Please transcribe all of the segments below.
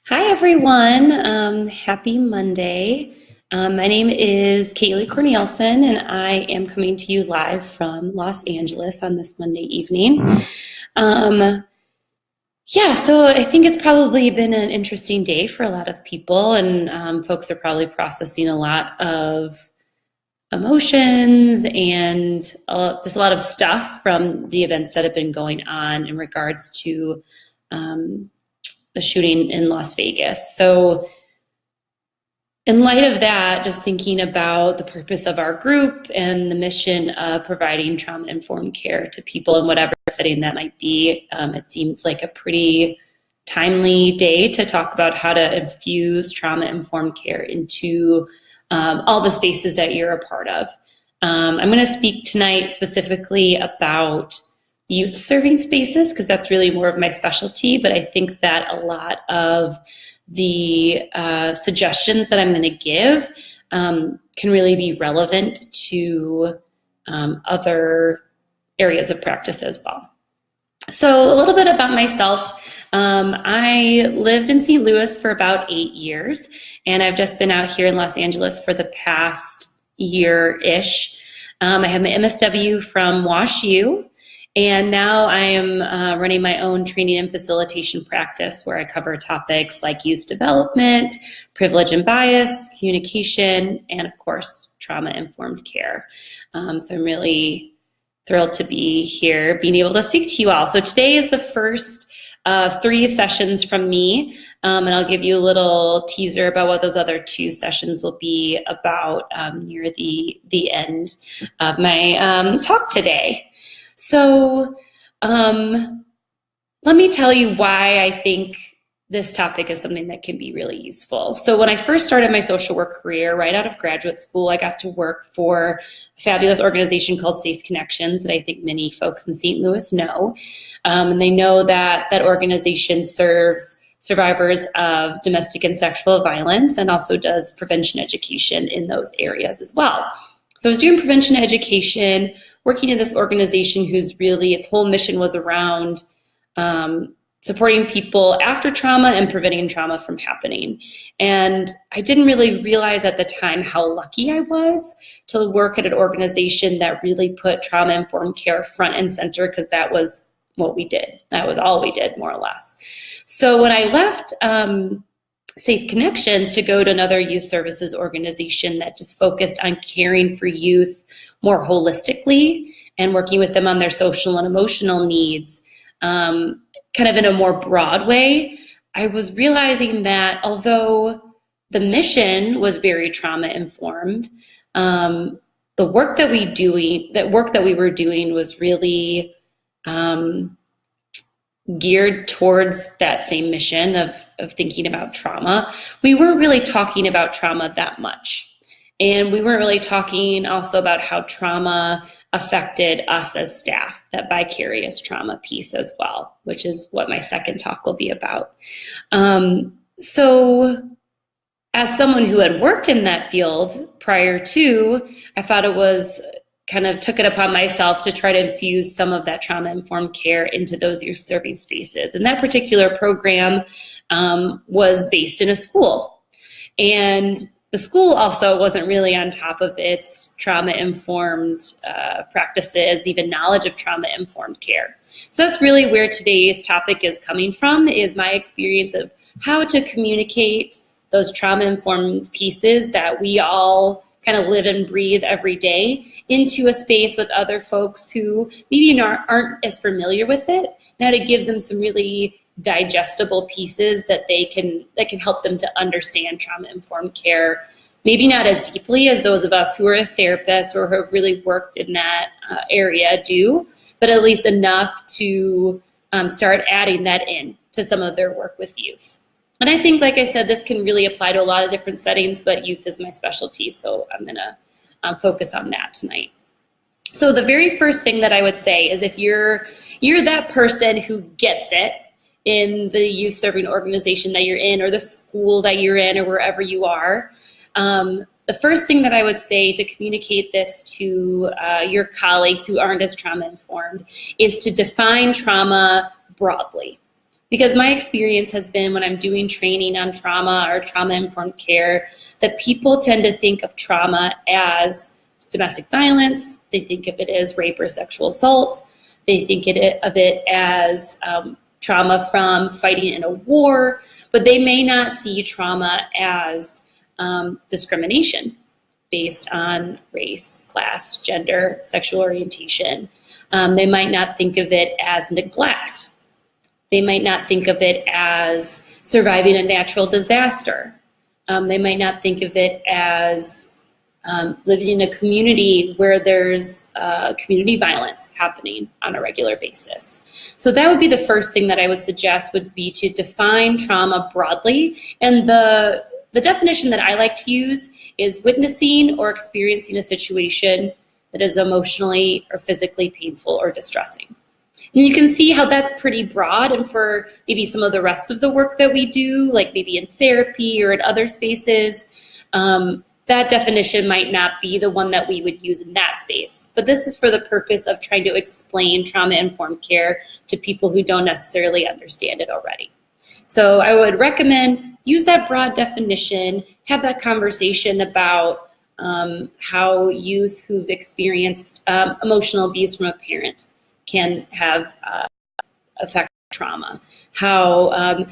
Hi, everyone. Happy Monday. My name is Kaleigh Cornelison, and I am coming to you live from Los Angeles on this Monday evening. So I think it's probably been an interesting day for a lot of people, and folks are probably processing a lot of emotions and just a lot of stuff from the events that have been going on in regards to the shooting in Las Vegas. So in light of that, just thinking about the purpose of our group and the mission of providing trauma-informed care to people in whatever setting that might be, it seems like a pretty timely day to talk about how to infuse trauma-informed care into all the spaces that you're a part of. I'm going to speak tonight specifically about youth serving spaces because that's really more of my specialty, but I think that a lot of the suggestions that I'm going to give can really be relevant to other areas of practice as well. So a little bit about myself. I lived in St. Louis for about 8 years, and I've just been out here in Los Angeles for the past year-ish. I have my MSW from WashU, and now I am running my own training and facilitation practice where I cover topics like youth development, privilege and bias, communication, and of course, trauma-informed care. So I'm really thrilled to be here, being able to speak to you all. So today is the first of 3 sessions from me, and I'll give you a little teaser about what those other 2 sessions will be about near the end of my talk today. So let me tell you why I think this topic is something that can be really useful. So when I first started my social work career, right out of graduate school, I got to work for a fabulous organization called Safe Connections that I think many folks in St. Louis know. And they know that that organization serves survivors of domestic and sexual violence and also does prevention education in those areas as well. So I was doing prevention education, working in this organization whose really its whole mission was around supporting people after trauma and preventing trauma from happening. And I didn't really realize at the time how lucky I was to work at an organization that really put trauma-informed care front and center, because that was what we did. That was all we did, more or less. So when I left Safe Connections to go to another youth services organization that just focused on caring for youth more holistically and working with them on their social and emotional needs, kind of in a more broad way, I was realizing that although the mission was very trauma informed, the work that we were doing was really geared towards that same mission of thinking about trauma. We weren't really talking about trauma that much. And we weren't really talking also about how trauma affected us as staff, that vicarious trauma piece as well, which is what my second talk will be about. So as someone who had worked in that field prior to, I thought it was took it upon myself to try to infuse some of that trauma-informed care into those youth serving spaces. And that particular program was based in a school. And the school also wasn't really on top of its trauma-informed practices, even knowledge of trauma-informed care. So that's really where today's topic is coming from, is my experience of how to communicate those trauma-informed pieces that we all kind of live and breathe every day into a space with other folks who maybe aren't as familiar with it, now to give them some really digestible pieces that can help them to understand trauma-informed care, maybe not as deeply as those of us who are a therapist or who have really worked in that area do, but at least enough to start adding that in to some of their work with youth. And I think, like I said, this can really apply to a lot of different settings, but youth is my specialty, so I'm gonna focus on that tonight. So the very first thing that I would say is if you're that person who gets it, in the youth serving organization that you're in, or the school that you're in, or wherever you are, the first thing that I would say to communicate this to your colleagues who aren't as trauma informed is to define trauma broadly. Because my experience has been when I'm doing training on trauma or trauma-informed care, that people tend to think of trauma as domestic violence. They think of it as rape or sexual assault. They think of it as trauma from fighting in a war, but they may not see trauma as discrimination based on race, class, gender, sexual orientation. They might not think of it as neglect. They might not think of it as surviving a natural disaster. They might not think of it as living in a community where there's community violence happening on a regular basis. So that would be the first thing that I would suggest, would be to define trauma broadly. And the definition that I like to use is witnessing or experiencing a situation that is emotionally or physically painful or distressing. And you can see how that's pretty broad, and for maybe some of the rest of the work that we do, like maybe in therapy or in other spaces, that definition might not be the one that we would use in that space. But this is for the purpose of trying to explain trauma-informed care to people who don't necessarily understand it already. So I would recommend use that broad definition, have that conversation about how youth who've experienced emotional abuse from a parent can have affect trauma, how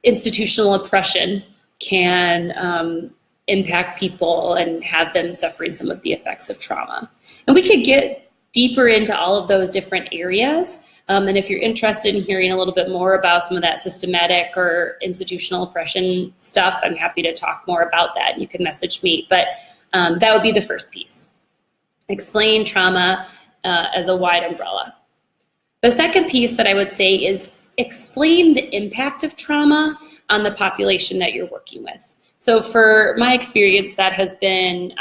institutional oppression can impact people and have them suffering some of the effects of trauma. And we could get deeper into all of those different areas. And if you're interested in hearing a little bit more about some of that systematic or institutional oppression stuff, I'm happy to talk more about that. You can message me, but that would be the first piece. Explain trauma as a wide umbrella. The second piece that I would say is explain the impact of trauma on the population that you're working with. So for my experience, that has been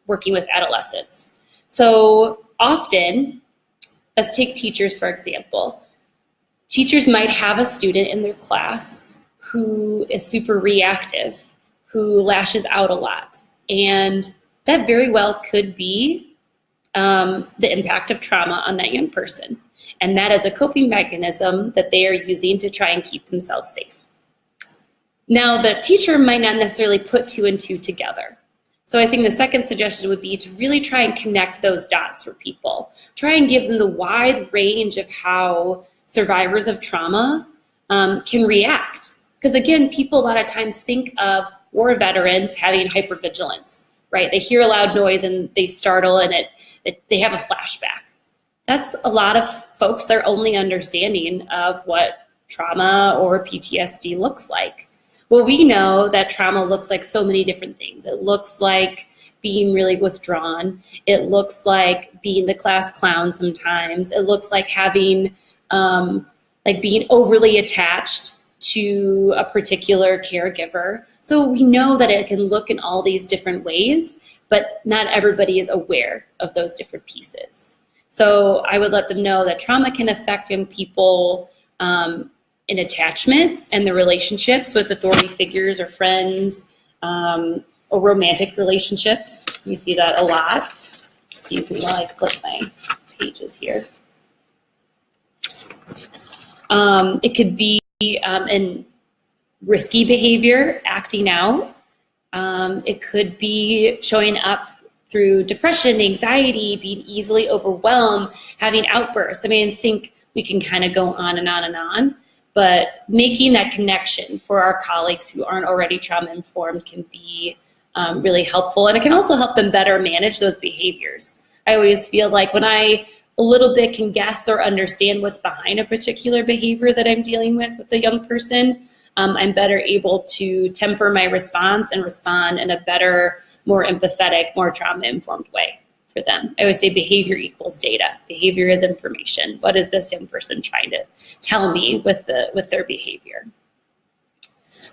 working with adolescents. So often, let's take teachers for example. Teachers might have a student in their class who is super reactive, who lashes out a lot, and that very well could be the impact of trauma on that young person. And that is a coping mechanism that they are using to try and keep themselves safe. Now, the teacher might not necessarily put two and two together. So I think the second suggestion would be to really try and connect those dots for people. Try and give them the wide range of how survivors of trauma can react. Because again, people a lot of times think of war veterans having hypervigilance, right? They hear a loud noise and they startle and they have a flashback. That's a lot of folks, their only understanding of what trauma or PTSD looks like. Well, we know that trauma looks like so many different things. It looks like being really withdrawn. It looks like being the class clown sometimes. It looks like having, like being overly attached to a particular caregiver. So we know that it can look in all these different ways, but not everybody is aware of those different pieces. So I would let them know that trauma can affect young people in attachment and the relationships with authority figures or friends or romantic relationships. You see that a lot. Excuse me while I flip my pages here. It could be in risky behavior, acting out. It could be showing up through depression, anxiety, being easily overwhelmed, having outbursts. I mean, I think we can kind of go on and on and on, but making that connection for our colleagues who aren't already trauma-informed can be really helpful. And it can also help them better manage those behaviors. I always feel like when I a little bit can guess or understand what's behind a particular behavior that I'm dealing with a young person, I'm better able to temper my response and respond in a better, more empathetic, more trauma-informed way for them. I always say behavior equals data. Behavior is information. What is this young person trying to tell me with their behavior?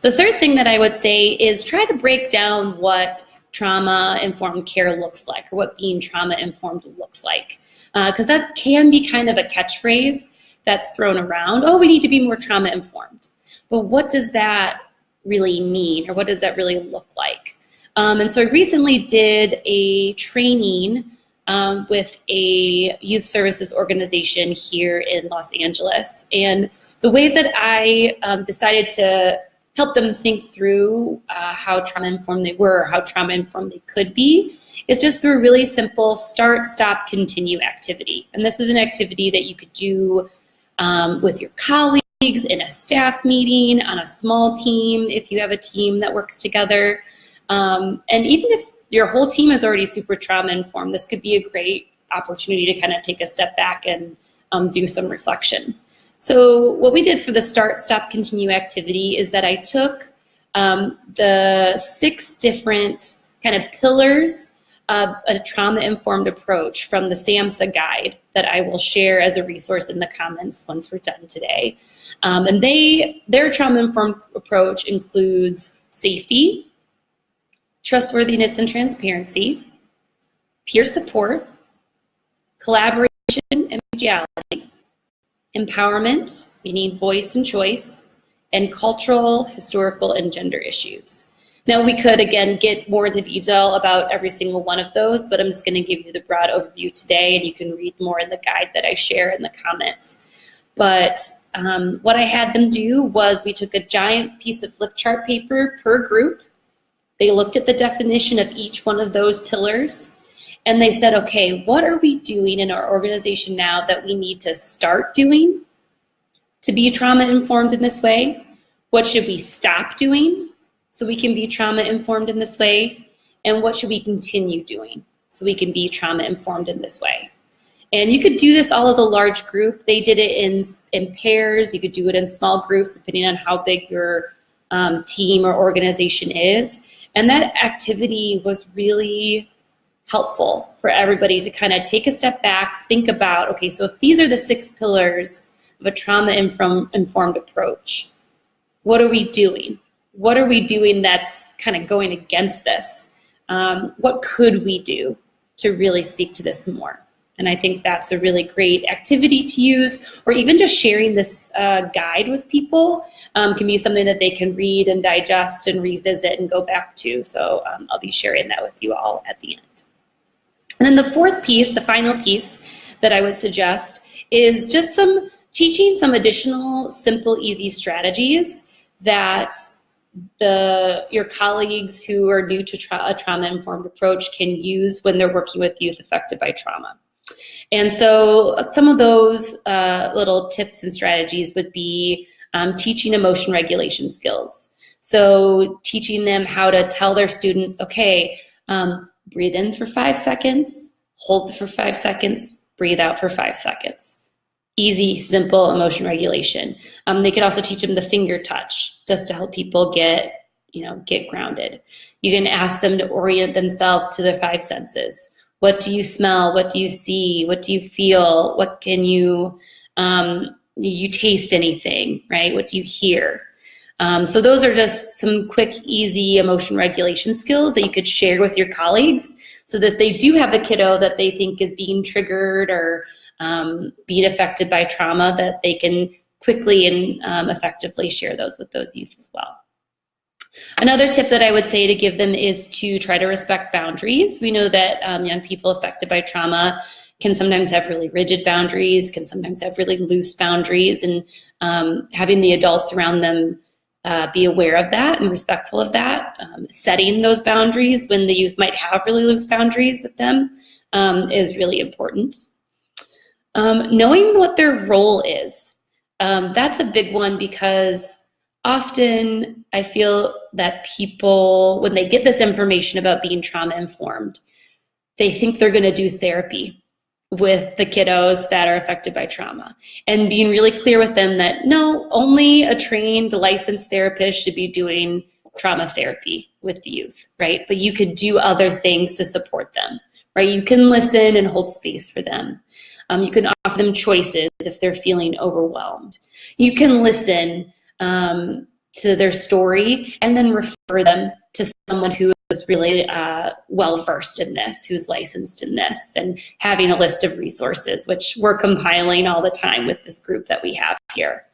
The third thing that I would say is try to break down what trauma-informed care looks like, or what being trauma-informed looks like. Because that can be kind of a catchphrase that's thrown around. Oh, we need to be more trauma-informed. But what does that really mean, or what does that really look like? And so I recently did a training with a youth services organization here in Los Angeles. And the way that I decided to help them think through how trauma-informed they were, how trauma-informed they could be, is just through a really simple start, stop, continue activity. And this is an activity that you could do with your colleagues, in a staff meeting, on a small team, if you have a team that works together. And even if your whole team is already super trauma-informed, this could be a great opportunity to kind of take a step back and do some reflection. So what we did for the start, stop, continue activity is that I took the 6 different kind of pillars of a trauma-informed approach from the SAMSHA guide that I will share as a resource in the comments once we're done today. And their trauma-informed approach includes safety, trustworthiness and transparency, peer support, collaboration and mutuality, empowerment, meaning voice and choice, and cultural, historical, and gender issues. Now we could, again, get more into detail about every single one of those, but I'm just going to give you the broad overview today, and you can read more in the guide that I share in the comments. But what I had them do was we took a giant piece of flip chart paper per group. They looked at the definition of each one of those pillars, and they said, okay, what are we doing in our organization now that we need to start doing to be trauma-informed in this way? What should we stop doing so we can be trauma-informed in this way? And what should we continue doing so we can be trauma-informed in this way? And you could do this all as a large group. They did it in pairs. You could do it in small groups depending on how big your team or organization is. And that activity was really helpful for everybody to kind of take a step back, think about, okay, so if these are the 6 pillars of a trauma-informed approach, what are we doing? What are we doing that's kind of going against this? What could we do to really speak to this more? And I think that's a really great activity to use, or even just sharing this guide with people can be something that they can read and digest and revisit and go back to. So I'll be sharing that with you all at the end. And then the 4th piece, the final piece that I would suggest is just teaching some additional simple, easy strategies that your colleagues who are new to a trauma-informed approach can use when they're working with youth affected by trauma. And so some of those little tips and strategies would be teaching emotion regulation skills. So teaching them how to tell their students, okay, breathe in for 5 seconds, hold for 5 seconds, breathe out for 5 seconds. Easy, simple emotion regulation. They could also teach them the finger touch just to help people get grounded. You can ask them to orient themselves to their 5 senses. What do you smell? What do you see? What do you feel? What can you taste anything, right? What do you hear? So those are just some quick, easy emotion regulation skills that you could share with your colleagues so that they do have a kiddo that they think is being triggered or being affected by trauma, that they can quickly and effectively share those with those youth as well. Another tip that I would say to give them is to try to respect boundaries. We know that young people affected by trauma can sometimes have really rigid boundaries, can sometimes have really loose boundaries, and having the adults around them be aware of that and respectful of that. Setting those boundaries when the youth might have really loose boundaries with them is really important. Knowing what their role is. That's a big one because often I feel that people, when they get this information about being trauma-informed, they think they're going to do therapy with the kiddos that are affected by trauma. And being really clear with them that no, only a trained, licensed therapist should be doing trauma therapy with the youth, right? But you could do other things to support them, right? You can listen and hold space for them. You can offer them choices if they're feeling overwhelmed. You can listen to their story and then refer them to someone who is really well-versed in this, who's licensed in this, and having a list of resources, which we're compiling all the time with this group that we have here.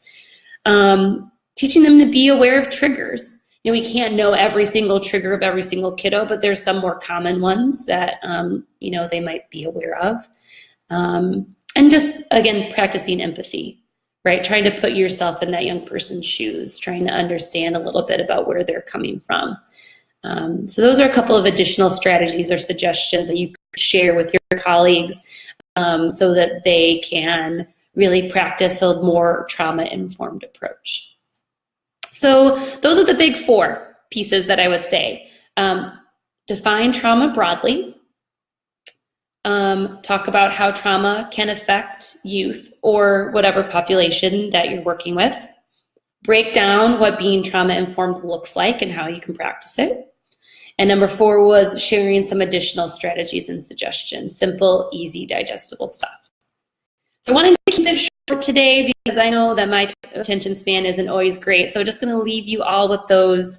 Teaching them to be aware of triggers. we can't know every single trigger of every single kiddo, but there's some more common ones that, they might be aware of. And just, again, practicing empathy, right? Trying to put yourself in that young person's shoes, trying to understand a little bit about where they're coming from. So those are a couple of additional strategies or suggestions that you could share with your colleagues so that they can really practice a more trauma-informed approach. So those are the big 4 pieces that I would say. Define trauma broadly. Talk about how trauma can affect youth or whatever population that you're working with. Break down what being trauma-informed looks like and how you can practice it. And number 4 was sharing some additional strategies and suggestions, simple, easy, digestible stuff. So I wanted to keep it short today because I know that my attention span isn't always great. So I'm just going to leave you all with those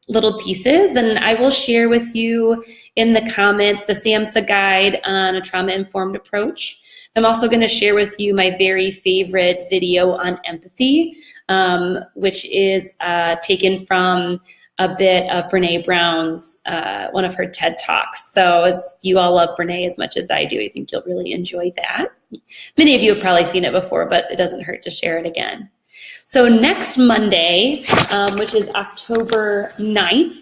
little pieces, and I will share with you in the comments the SAMHSA guide on a trauma-informed approach. I'm also going to share with you my very favorite video on empathy, which is taken from a bit of Brene Brown's, one of her TED Talks. So as you all love Brene as much as I do, I think you'll really enjoy that. Many of you have probably seen it before, but it doesn't hurt to share it again. So next Monday, which is October 9th,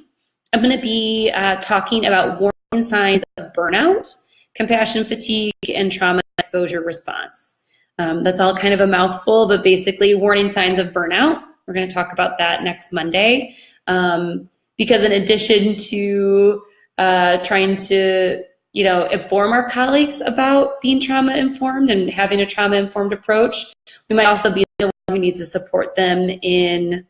I'm going to be talking about warning signs of burnout, compassion fatigue, and trauma exposure response. That's all kind of a mouthful, but basically warning signs of burnout. We're going to talk about that next Monday because in addition to trying to inform our colleagues about being trauma-informed and having a trauma-informed approach, we might also be the one who needs to support them in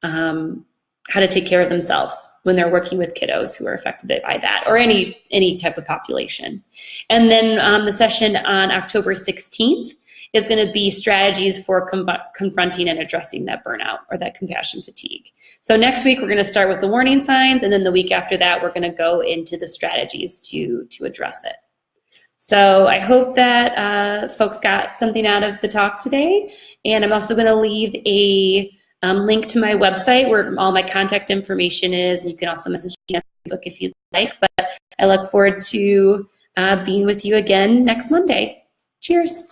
how to take care of themselves when they're working with kiddos who are affected by that or any type of population. And then the session on October 16th is going to be strategies for confronting and addressing that burnout or that compassion fatigue. So next week, we're going to start with the warning signs, and then the week after that, we're going to go into the strategies to address it. So I hope that folks got something out of the talk today, and I'm also going to leave a link to my website where all my contact information is, and you can also message me on Facebook if you'd like, but I look forward to being with you again next Monday. Cheers.